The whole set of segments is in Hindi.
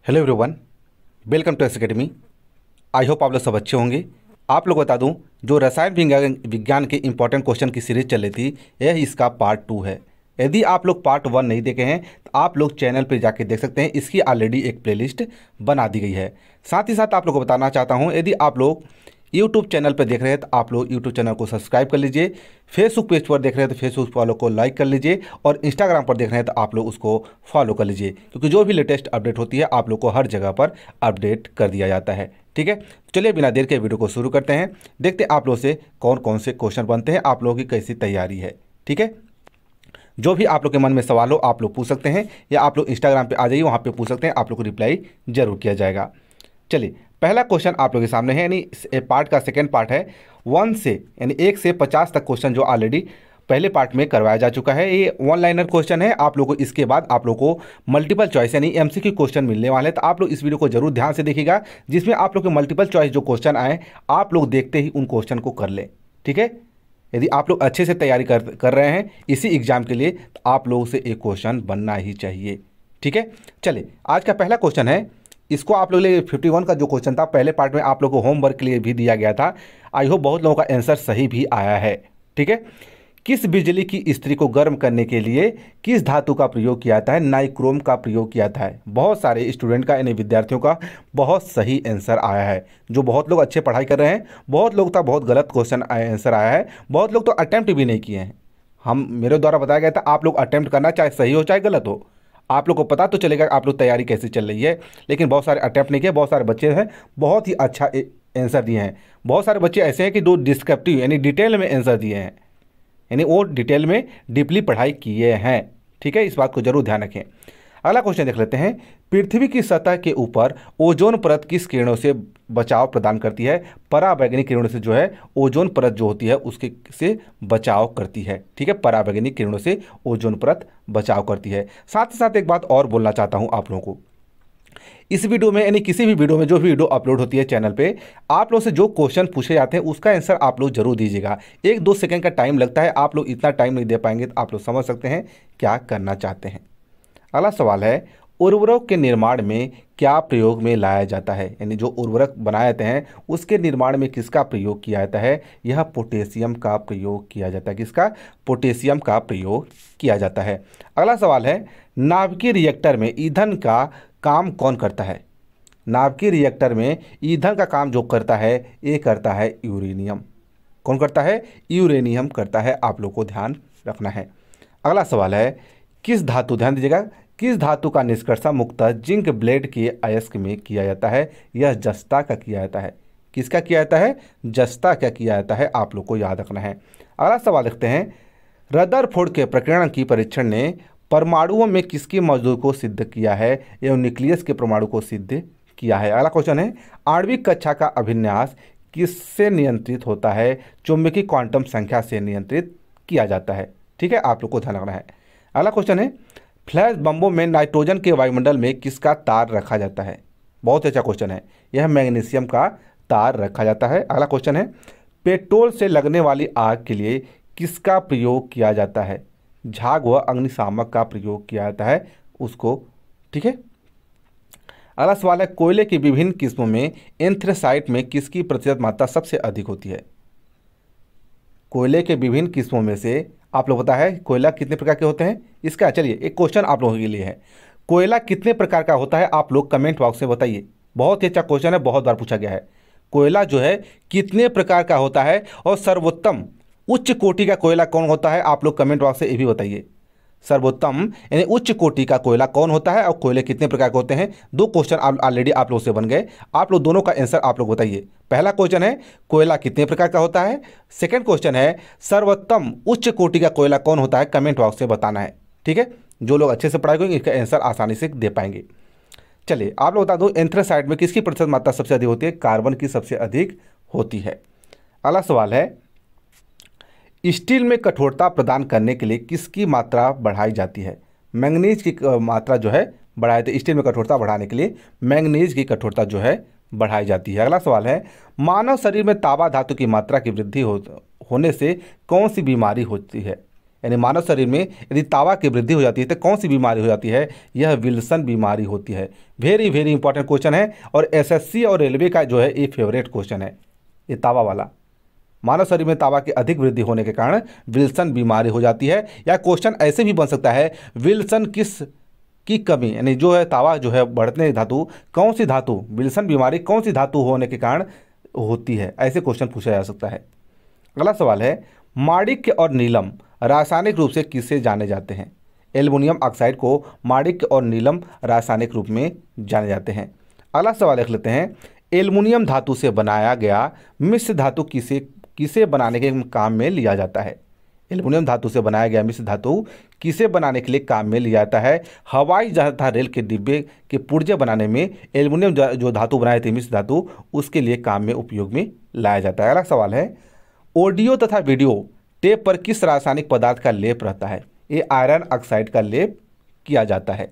Hello everyone, welcome to S academy. I hope आप लोग सब अच्छे होंगे। आप लोग बता दूं, जो रसायन विज्ञान के इंपॉर्टेंट क्वेश्चन की सीरीज चल रही थी, यह इसका पार्ट 2 है। यदि आप लोग पार्ट 1 नहीं देखे हैं तो आप लोग चैनल पे जाके देख सकते हैं। इसकी ऑलरेडी एक प्लेलिस्ट बना दी गई है। साथ ही साथ आप लोग को बताना चाहता हूँ, यदि आप लोग यूट्यूब चैनल पर देख रहे हैं तो आप लोग यूट्यूब चैनल को सब्सक्राइब कर लीजिए। फेसबुक पेज पर देख रहे हैं तो फेसबुक फॉलो को लाइक कर लीजिए, और इंस्टाग्राम पर देख रहे हैं तो आप लोग उसको फॉलो कर लीजिए, क्योंकि जो भी लेटेस्ट अपडेट होती है आप लोग को हर जगह पर अपडेट कर दिया जाता है। ठीक है, चलिए बिना देर के वीडियो को शुरू करते हैं। देखते हैं आप लोग से कौन कौन से क्वेश्चन बनते हैं, आप लोगों की कैसी तैयारी है। ठीक है, जो भी आप लोग के मन में सवाल हो आप लोग पूछ सकते हैं, या आप लोग इंस्टाग्राम पे आ जाइए, वहाँ पे पूछ सकते हैं, आप लोग को रिप्लाई जरूर किया जाएगा। चलिए, पहला क्वेश्चन आप लोगों के सामने है, यानी पार्ट का सेकंड पार्ट है। 1 से यानी 1 से 50 तक क्वेश्चन जो ऑलरेडी पहले पार्ट में करवाया जा चुका है। ये 1 लाइनर क्वेश्चन है। आप लोगों को इसके बाद आप लोगों को मल्टीपल चॉइस यानी एमसीक्यू क्वेश्चन मिलने वाले हैं, तो आप लोग इस वीडियो को जरूर ध्यान से देखिएगा, जिसमें आप लोग के मल्टीपल चॉइस जो क्वेश्चन आए आप लोग देखते ही उन क्वेश्चन को कर लें। ठीक है, यदि आप लोग अच्छे से तैयारी कर रहे हैं इसी एग्जाम के लिए, तो आप लोगों से एक क्वेश्चन बनना ही चाहिए। ठीक है, चलिए आज का पहला क्वेश्चन है। इसको आप लोग लिए 51 का जो क्वेश्चन था पहले पार्ट में आप लोग को होमवर्क के लिए भी दिया गया था। आई होप बहुत लोगों का आंसर सही भी आया है। ठीक है, किस बिजली की इस्त्री को गर्म करने के लिए किस धातु का प्रयोग किया जाता है? नाइक्रोम का प्रयोग किया जाता है। बहुत सारे स्टूडेंट का यानी विद्यार्थियों का बहुत सही आंसर आया है। जो बहुत लोग अच्छे पढ़ाई कर रहे हैं, बहुत लोग का बहुत गलत क्वेश्चन आंसर आया है, बहुत लोग तो अटैम्प्ट भी नहीं किए हैं। मेरे द्वारा बताया गया था आप लोग अटैम्प्ट करना, चाहे सही हो चाहे गलत हो, आप लोग को पता तो चलेगा आप लोग तैयारी कैसे चल रही है। लेकिन बहुत सारे अटैम्प्ट नहीं किए, बहुत सारे बच्चे हैं बहुत ही अच्छा आंसर दिए हैं। बहुत सारे बच्चे ऐसे हैं कि जो डिस्क्रिप्टिव यानी डिटेल में आंसर दिए हैं, यानी वो डिटेल में डीपली पढ़ाई किए हैं। ठीक है, इस बात को जरूर ध्यान रखें। अगला क्वेश्चन देख लेते हैं। पृथ्वी की सतह के ऊपर ओजोन परत किस किरणों से बचाव प्रदान करती है? पराबैंगनी किरणों से जो है ओजोन परत जो होती है उसके से बचाव करती है। ठीक है, पराबैंगनी किरणों से ओजोन परत बचाव करती है। साथ ही साथ एक बात और बोलना चाहता हूं आप लोगों को, इस वीडियो में यानी किसी भी वीडियो में जो भी वीडियो अपलोड होती है चैनल पे, आप लोग से जो क्वेश्चन पूछे जाते हैं उसका आंसर आप लोग जरूर दीजिएगा। 1-2 सेकंड का टाइम लगता है, आप लोग इतना टाइम नहीं दे पाएंगे तो आप लोग समझ सकते हैं क्या करना चाहते हैं। अगला सवाल है, उर्वरक के निर्माण में क्या प्रयोग में लाया जाता है? यानी जो उर्वरक बनाए जाते हैं उसके निर्माण में किसका प्रयोग किया जाता है? यह पोटेशियम का प्रयोग किया जाता है। किसका? पोटेशियम का प्रयोग किया जाता है। अगला सवाल है, नाभिकीय रिएक्टर में ईंधन का काम कौन करता है? नाभिकीय रिएक्टर में ईंधन का काम जो करता है ये करता है यूरेनियम। कौन करता है? यूरेनियम करता है। आप लोग को ध्यान रखना है। अगला सवाल है, किस धातु, ध्यान दीजिएगा, किस धातु का निष्कर्षण मुक्तः जिंक ब्लेड के अयस्क में किया जाता है? यह जस्ता का किया जाता है। किसका किया जाता है? जस्ता का किया जाता है। आप लोग को याद रखना है। अगला सवाल लिखते हैं, रदरफोर्ड के प्रकीर्णन की परीक्षण ने परमाणुओं में किसकी मौजूदगी को सिद्ध किया है एवं न्यूक्लियस के परमाणु को सिद्ध किया है? अगला क्वेश्चन है, आणविक कक्षा का अभिन्यास किससे नियंत्रित होता है? चुंबकीय क्वांटम संख्या से नियंत्रित किया जाता है। ठीक है, आप लोग को ध्यान रखना है। अगला क्वेश्चन है, फ्लैश बम्बों में नाइट्रोजन के वायुमंडल में किसका तार रखा जाता है? बहुत अच्छा क्वेश्चन है, यह मैग्नीशियम का तार रखा जाता है। अगला क्वेश्चन है, पेट्रोल से लगने वाली आग के लिए किसका प्रयोग किया जाता है? झाग व अग्निशामक का प्रयोग किया जाता है उसको। ठीक है, अगला सवाल है, कोयले की विभिन्न किस्मों में एंथ्रेसाइट में किसकी प्रतिशत मात्रा सबसे अधिक होती है? कोयले के विभिन्न किस्मों में से आप लोग पता है कोयला कितने प्रकार के होते हैं? इसका चलिए एक क्वेश्चन आप लोगों के लिए है, कोयला कितने प्रकार का होता है? आप लोग कमेंट बॉक्स में बताइए। बहुत ही अच्छा क्वेश्चन है, बहुत बार पूछा गया है। कोयला जो है कितने प्रकार का होता है, और सर्वोत्तम उच्च कोटि का कोयला कौन होता है? आप लोग कमेंट बॉक्स से ये भी बताइए। सर्वोत्तम यानी उच्च कोटि का कोयला कौन होता है और कोयले कितने प्रकार के होते हैं? 2 क्वेश्चन ऑलरेडी आप लोग से बन गए। आप लोग दोनों का आंसर आप लोग बताइए। पहला क्वेश्चन है कोयला कितने प्रकार का होता है, सेकंड क्वेश्चन है सर्वोत्तम उच्च कोटि का कोयला कौन होता है? कमेंट बॉक्स से बताना है। ठीक है, जो लोग अच्छे से पढ़ाई करेंगे इसका आंसर आसानी से दे पाएंगे। चलिए आप लोग बता दो, एंथ्रेसाइट में किसकी प्रतिशत मात्रा सबसे अधिक होती है? कार्बन की सबसे अधिक होती है। अगला सवाल है, स्टील में कठोरता प्रदान करने के लिए किसकी मात्रा बढ़ाई जाती है? मैंगनीज की मात्रा जो है बढ़ाई जाती है। स्टील में कठोरता बढ़ाने के लिए मैंगनीज की कठोरता जो है बढ़ाई जाती है। अगला सवाल है, मानव शरीर में तांबा धातु की मात्रा की वृद्धि होने से कौन सी बीमारी होती है? यानी मानव शरीर में यदि तावा की वृद्धि हो जाती है तो कौन सी बीमारी हो जाती है? यह विल्सन बीमारी होती है। वेरी वेरी इंपॉर्टेंट क्वेश्चन है और एसएससी और रेलवे का जो है ये फेवरेट क्वेश्चन है, ये तावा वाला। मानव शरीर में तावा की अधिक वृद्धि होने के कारण विल्सन बीमारी हो जाती है। या क्वेश्चन ऐसे भी बन सकता है, विल्सन किस की कमी, यानी जो है तावा जो है बढ़ने धातु, कौन सी धातु, विल्सन बीमारी कौन सी धातु होने के कारण होती है, ऐसे क्वेश्चन पूछा जा सकता है। अगला सवाल है, माणिक्य और नीलम रासायनिक रूप से किससे जाने जाते हैं? एल्युमिनियम ऑक्साइड को माणिक्य और नीलम रासायनिक रूप में जाने जाते हैं। अगला सवाल देख लेते हैं, एल्युमिनियम धातु से बनाया गया मिश्र धातु किसे बनाने के काम में लिया जाता है? एल्युमिनियम धातु से बनाया गया मिश्र धातु किसे बनाने के लिए काम में लिया जाता है? हवाई जहाज तथा रेल के डिब्बे के पुर्जे बनाने में एल्युमिनियम जो धातु बनाए थे मिश्र धातु, उसके लिए काम में उपयोग में लाया जाता है। अगला सवाल है, ऑडियो तथा वीडियो टेप पर किस रासायनिक पदार्थ का लेप रहता है? ये आयरन ऑक्साइड का लेप किया जाता है।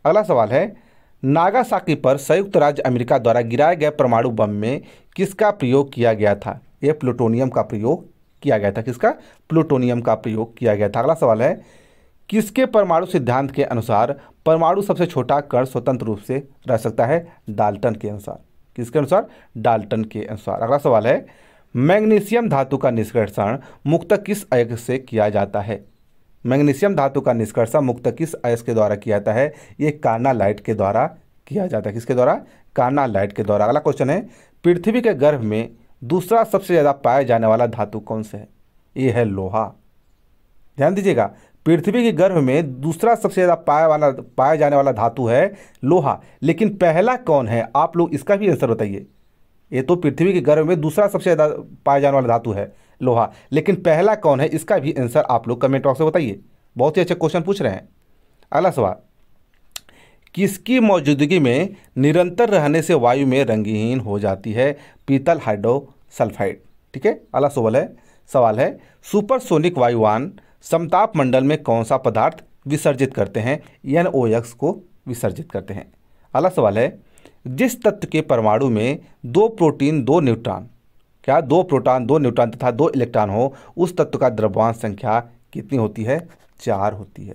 अगला सवाल है, नागासाकी पर संयुक्त राज्य अमेरिका द्वारा गिराए गए परमाणु बम में किसका प्रयोग किया गया था? यह प्लूटोनियम का प्रयोग किया गया था। किसका? प्लूटोनियम का प्रयोग किया गया था। अगला सवाल है, किसके परमाणु सिद्धांत के अनुसार परमाणु सबसे छोटा कण स्वतंत्र रूप से रह सकता है? डाल्टन के अनुसार। किसके अनुसार? डाल्टन के अनुसार। अगला सवाल है, मैग्नीशियम धातु का निष्कर्षण मुक्त किस अयस्क से किया जाता है? मैग्नीशियम धातु का निष्कर्षण मुक्त किस अयस्क के द्वारा किया जाता है? ये कार्नालाइट के द्वारा किया जाता है। किसके द्वारा? कार्नालाइट के द्वारा। अगला क्वेश्चन है, पृथ्वी के गर्भ में दूसरा सबसे ज़्यादा पाया जाने वाला धातु कौन सा है? ये है लोहा। ध्यान दीजिएगा, पृथ्वी के गर्भ में दूसरा सबसे ज़्यादा पाया जाने वाला धातु है लोहा, लेकिन पहला कौन है? आप लोग इसका भी आंसर बताइए। ये तो पृथ्वी के गर्भ में दूसरा सबसे ज़्यादा पाया जाने वाला धातु है लोहा, लेकिन पहला कौन है? इसका भी आंसर आप लोग कमेंट बॉक्स में बताइए। बहुत ही अच्छे क्वेश्चन पूछ रहे हैं। अगला सवाल, किसकी मौजूदगी में निरंतर रहने से वायु में रंगहीन हो जाती है? पीतल हाइड्रोसल्फाइड। ठीक है। अगला सवाल है, सुपरसोनिक वायुयान समताप मंडल में कौन सा पदार्थ विसर्जित करते हैं? NOx को विसर्जित करते हैं। अगला सवाल है, जिस तत्व के परमाणु में 2 प्रोटीन 2 न्यूट्रॉन, क्या 2 प्रोटॉन 2 न्यूट्रॉन तथा 2 इलेक्ट्रॉन हो, उस तत्व का द्रव्यमान संख्या कितनी होती है? 4 होती है।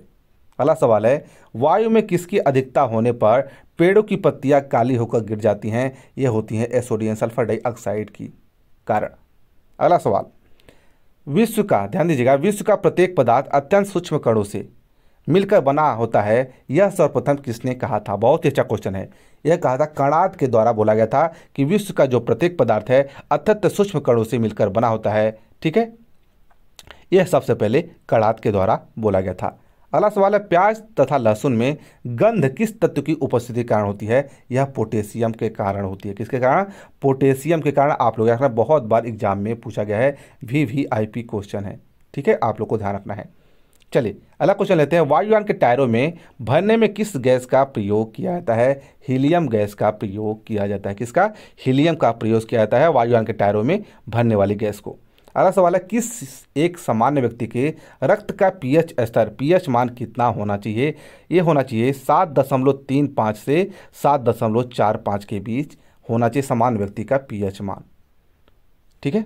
अगला सवाल है, वायु में किसकी अधिकता होने पर पेड़ों की पत्तियां काली होकर गिर जाती हैं? ये होती हैं सोडियम सल्फर डाइऑक्साइड की कारण। अगला सवाल, विश्व का, ध्यान दीजिएगा, विश्व का प्रत्येक पदार्थ अत्यंत सूक्ष्म कणों से मिलकर बना होता है, यह सर्वप्रथम किसने कहा था? बहुत ही अच्छा क्वेश्चन है। यह कहा था कणाद के द्वारा, बोला गया था कि विश्व का जो प्रत्येक पदार्थ है अत्यंत सूक्ष्म कणों से मिलकर बना होता है। ठीक है, यह सबसे पहले कणाद के द्वारा बोला गया था। अगला सवाल है, प्याज तथा लहसुन में गंध किस तत्व की उपस्थिति के कारण होती है? यह पोटेशियम के कारण होती है। किसके कारण? पोटेशियम के कारण। आप लोग याद, बहुत बार एग्जाम में पूछा गया है, VVIP क्वेश्चन है। ठीक है, आप लोग को ध्यान रखना है। चलिए अगला क्वेश्चन लेते हैं, वायुयान के टायरों में भरने में किस गैस का प्रयोग किया जाता है? हीलियम गैस का प्रयोग किया जाता है। किसका? हीलियम का प्रयोग किया जाता है वायुयान के टायरों में भरने वाली गैस को। अगला सवाल है, किस एक सामान्य व्यक्ति के रक्त का pH स्तर, pH मान कितना होना चाहिए? ये होना चाहिए 7.35 से 7.45 के बीच होना चाहिए सामान्य व्यक्ति का pH मान। ठीक है,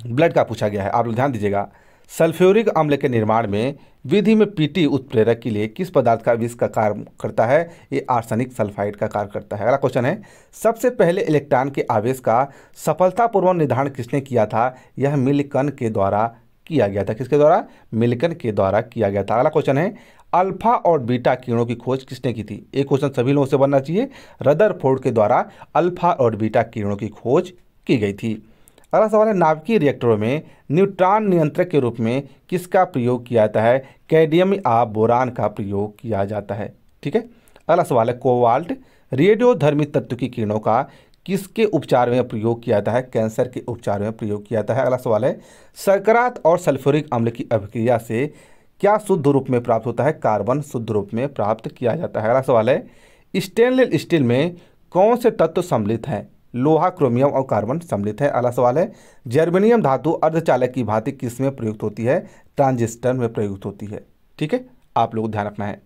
ब्लड का पूछा गया है, आप लोग ध्यान दीजिएगा। सल्फ्यूरिक अम्ल के निर्माण में विधि में पीटी उत्प्रेरक के लिए किस पदार्थ का विष का कार्य करता है? ये आर्सेनिक सल्फाइड का कार्य करता है। अगला क्वेश्चन है, सबसे पहले इलेक्ट्रॉन के आवेश का सफलतापूर्वक निर्धारण किसने किया था? यह मिल्कन के द्वारा किया गया था। किसके द्वारा? मिल्कन के द्वारा किया गया था। अगला क्वेश्चन है, अल्फा और बीटा किरणों की खोज किसने की थी? एक क्वेश्चन सभी लोगों से बनना चाहिए। रदरफोर्ड के द्वारा अल्फा और बीटा किरणों की खोज की गई थी। अगला सवाल है, नाभिकीय रिएक्टरों में न्यूट्रॉन नियंत्रक के रूप में किसका प्रयोग किया जाता है? कैडमियम या बोरान का प्रयोग किया जाता है। ठीक है। अगला सवाल है, कोबाल्ट रेडियोधर्मी तत्व की किरणों का किसके उपचार में प्रयोग किया जाता है? कैंसर के उपचार में प्रयोग किया जाता है। अगला सवाल है, सरकरात और सल्फ्यूरिक अम्ल की अभिक्रिया से क्या शुद्ध रूप में प्राप्त होता है? कार्बन शुद्ध रूप में प्राप्त किया जाता है। अगला सवाल है, स्टेनलेस स्टील में कौन से तत्व सम्मिलित हैं? लोहा, क्रोमियम और कार्बन सम्मिलित है। अगला सवाल है, जर्मेनियम धातु अर्धचालक की भांति किस में प्रयुक्त होती है? ट्रांजिस्टर में प्रयुक्त होती है। ठीक है, आप लोग ध्यान रखना है।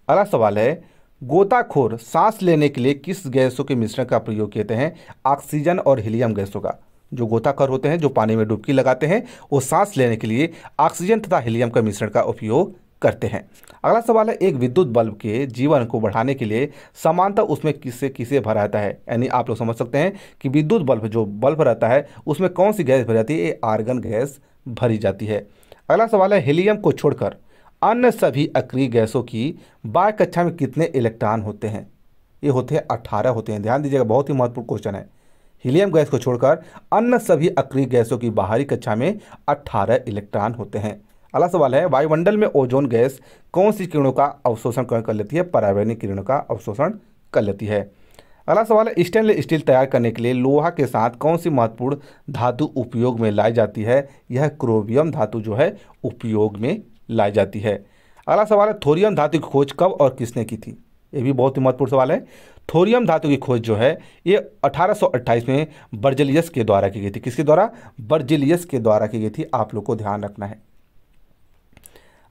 अगला सवाल है, गोताखोर सांस लेने के लिए किस गैसों के मिश्रण का प्रयोग कहते हैं? ऑक्सीजन और हीलियम गैसों का। जो गोताखोर होते हैं, जो पानी में डुबकी लगाते हैं, वो सांस लेने के लिए ऑक्सीजन तथा हीलियम का मिश्रण का उपयोग करते हैं। अगला सवाल है, एक विद्युत बल्ब के जीवन को बढ़ाने के लिए समानतः उसमें किससे किसे भरा रहता है। यानी आप लोग समझ सकते हैं कि विद्युत बल्ब जो बल्ब रहता है उसमें कौन सी गैस भरी जाती है, ये आर्गन गैस भरी जाती है। अगला सवाल है, हीलियम को छोड़कर अन्य सभी अक्रिय गैसों की बाह्य कक्षा में कितने इलेक्ट्रॉन होते हैं। ये होते हैं 18 होते हैं। ध्यान दीजिएगा, बहुत ही महत्वपूर्ण क्वेश्चन है। हीलियम गैस को छोड़कर अन्य सभी अक्रिय गैसों की बाहरी कक्षा में 18 इलेक्ट्रॉन होते हैं। अगला सवाल है, वायुमंडल में ओजोन गैस कौन सी किरणों का अवशोषण कर लेती है, परावैंगिक किरणों का अवशोषण कर लेती है। अगला सवाल है, स्टेनलेस स्टील तैयार करने के लिए लोहा के साथ कौन सी महत्वपूर्ण धातु उपयोग में लाई जाती है। यह क्रोमियम धातु जो है उपयोग में लाई जाती है। अगला सवाल है, थोरियम धातु की खोज कब और किसने की थी। ये भी बहुत ही महत्वपूर्ण सवाल है। थोरियम धातु की खोज जो है ये 1828 में बर्जेलियस के द्वारा की गई थी। किसके द्वारा, बर्जेलियस के द्वारा की गई थी। आप लोग को ध्यान रखना है।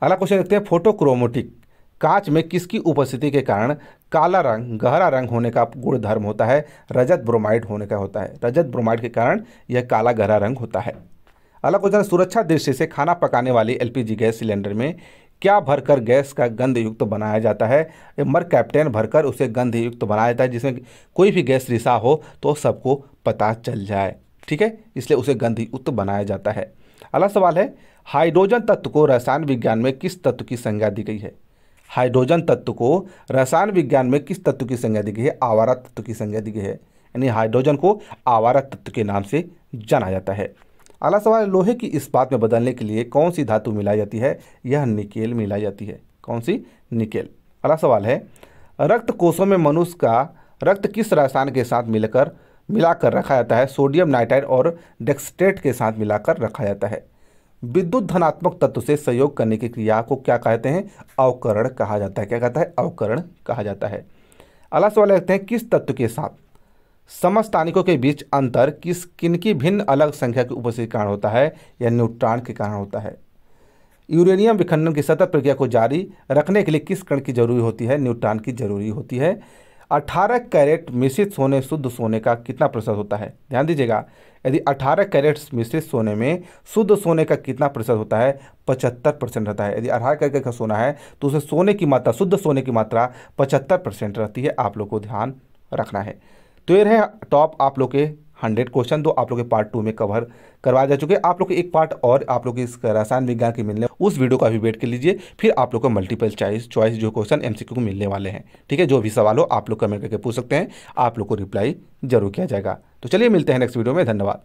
अगला क्वेश्चन देखते हैं, फोटोक्रोमेटिक कांच में किसकी उपस्थिति के कारण काला रंग गहरा रंग होने का गुण धर्म होता है। रजत ब्रोमाइड होने का होता है। रजत ब्रोमाइड के कारण यह काला गहरा रंग होता है। अगला क्वेश्चन, सुरक्षा दृष्टि से खाना पकाने वाली एलपीजी गैस सिलेंडर में क्या भरकर गैस का गंध युक्त बनाया जाता है। मरकैप्टेन भरकर उसे गंध युक्त बनाया जाता है, जिसमें कोई भी गैस रिसा हो तो सबको पता चल जाए। ठीक है, इसलिए उसे गंध युक्त बनाया जाता है। अगला सवाल है, हाइड्रोजन तत्व को रसायन विज्ञान में किस तत्व की संज्ञा दी गई है। हाइड्रोजन तत्व को रसायन विज्ञान में किस तत्व की संज्ञा दी गई है, आवारा तत्व की संज्ञा दी गई है। यानी हाइड्रोजन को आवारा तत्व के नाम से जाना जाता है। अगला सवाल, लोहे की इस्पात में बदलने के लिए कौन सी धातु मिलाई जाती है। यह निकेल मिलाई जाती है। कौन सी, निकेल। अगला सवाल है, रक्त कोशों में मनुष्य का रक्त किस रसायन के साथ मिलाकर रखा जाता है। सोडियम नाइट्राइड और डेक्सट्रेट के साथ मिलाकर रखा जाता है। विद्युत धनात्मक तत्व से सहयोग करने की क्रिया को क्या कहते हैं, अवकरण कहा जाता है। क्या कहता है, अवकरण कहा जाता है। अगला सवाल देखते हैं, किस तत्व के साथ समस्थानिकों के बीच अंतर किनकी भिन्न अलग संख्या की उपस्थिति के कारण होता है। या न्यूट्रॉन के कारण होता है। यूरेनियम विखंडन की सतत प्रक्रिया को जारी रखने के लिए किस कण की जरूरी होती है, न्यूट्रॉन की जरूरी होती है। 18 कैरेट मिश्रित सोने शुद्ध सोने का कितना प्रतिशत होता है। ध्यान दीजिएगा, यदि 18 कैरेट मिश्रित सोने में शुद्ध सोने का कितना प्रतिशत होता है, 75% रहता है। यदि 18 कैरेट का सोना है तो उसमें सोने की मात्रा, शुद्ध सोने की मात्रा 75% रहती है। आप लोग को ध्यान रखना है। तो ये रहे टॉप आप लोग के 100 क्वेश्चन, तो आप लोग के पार्ट 2 में कवर करवाए जा चुके। आप लोग के एक पार्ट और आप लोग इस रसायन विज्ञान के मिलने, उस वीडियो का भी वेट कर लीजिए। फिर आप लोग को मल्टीपल चॉइस जो क्वेश्चन एमसीक्यू को मिलने वाले हैं। ठीक है, जो भी सवाल हो आप लोग कमेंट करके पूछ सकते हैं, आप लोग को रिप्लाई जरूर किया जाएगा। तो चलिए मिलते हैं नेक्स्ट वीडियो में। धन्यवाद।